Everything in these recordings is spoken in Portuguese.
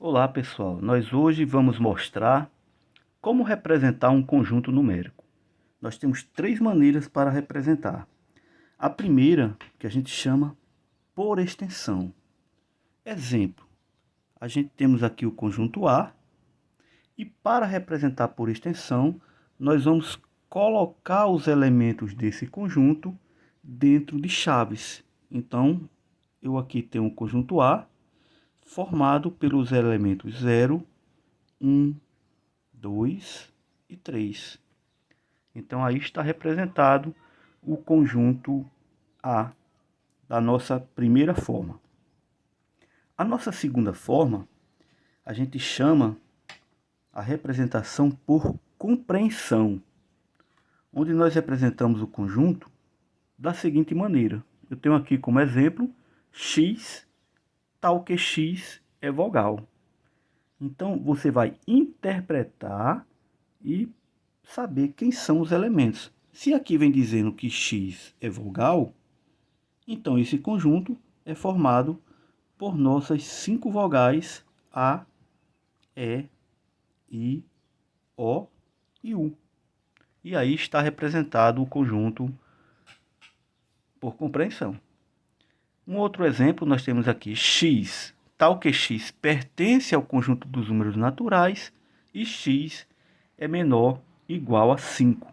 Olá pessoal, nós hoje vamos mostrar como representar um conjunto numérico. Nós temos três maneiras para representar. A primeira, que a gente chama por extensão. Exemplo, a gente temos aqui o conjunto A, e para representar por extensão, nós vamos colocar os elementos desse conjunto dentro de chaves. Então, eu aqui tenho o conjunto A, formado pelos elementos 0, 1, 2 e 3. Então, aí está representado o conjunto A da nossa primeira forma. A nossa segunda forma, a gente chama a representação por compreensão, onde nós representamos o conjunto da seguinte maneira. Eu tenho aqui como exemplo x, tal que x é vogal. Então, você vai interpretar e saber quem são os elementos. Se aqui vem dizendo que x é vogal, então esse conjunto é formado por nossas 5 vogais A, E, I, O e U. E aí está representado o conjunto por compreensão. Um outro exemplo, nós temos aqui x, tal que x pertence ao conjunto dos números naturais e x é menor ou igual a 5.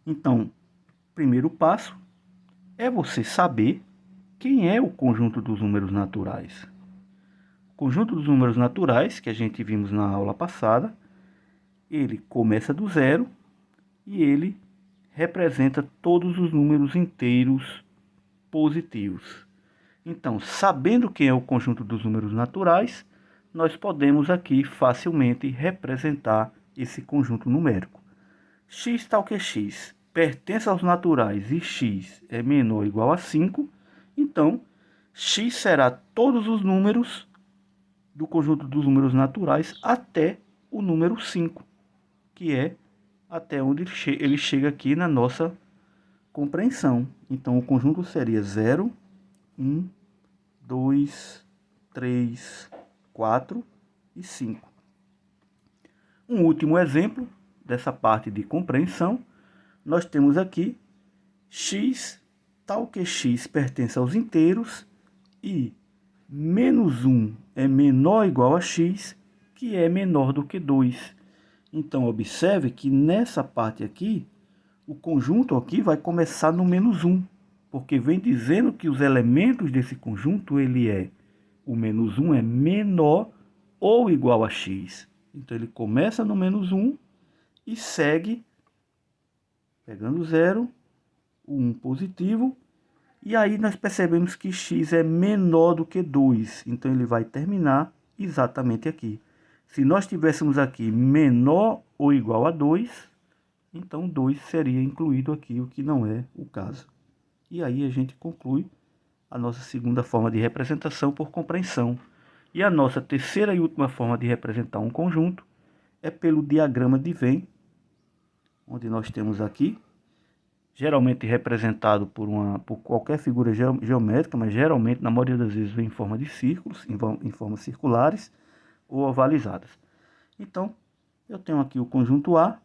Então, primeiro passo é você saber quem é o conjunto dos números naturais. O conjunto dos números naturais, que a gente vimos na aula passada, ele começa do zero e ele representa todos os números inteiros positivos. Então, sabendo quem é o conjunto dos números naturais, nós podemos aqui facilmente representar esse conjunto numérico. X tal que x pertence aos naturais e x é menor ou igual a 5, então x será todos os números do conjunto dos números naturais até o número 5, que é até onde ele chega aqui na nossa compreensão. Então, o conjunto seria 0, 1, 2, 3, 4 e 5. Um último exemplo dessa parte de compreensão, nós temos aqui x, tal que x pertence aos inteiros e menos 1 é menor ou igual a x, que é menor do que 2. Então, observe que nessa parte aqui, o conjunto aqui vai começar no menos 1, porque vem dizendo que os elementos desse conjunto, o menos 1 é menor ou igual a x. Então, ele começa no menos 1 e segue pegando 0, o 1 positivo, e aí nós percebemos que x é menor do que 2, então ele vai terminar exatamente aqui. Se nós tivéssemos aqui menor ou igual a 2, então 2 seria incluído aqui, o que não é o caso. E aí a gente conclui a nossa segunda forma de representação por compreensão. E a nossa terceira e última forma de representar um conjunto é pelo diagrama de Venn, onde nós temos aqui, geralmente representado por qualquer figura geométrica, mas geralmente, na maioria das vezes, vem em forma de círculos, em formas circulares ou ovalizadas. Então, eu tenho aqui o conjunto A,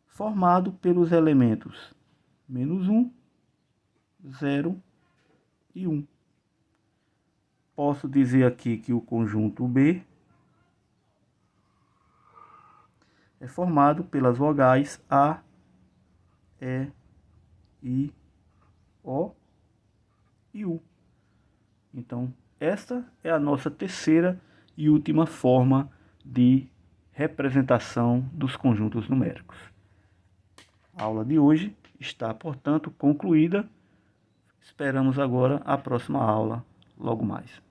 formado pelos elementos menos 1, 0 e 1. Posso dizer aqui que o conjunto B é formado pelas vogais A, E, I, O e U. Então, esta é a nossa terceira e última forma de representação dos conjuntos numéricos. A aula de hoje está, portanto, concluída. Esperamos agora a próxima aula, logo mais.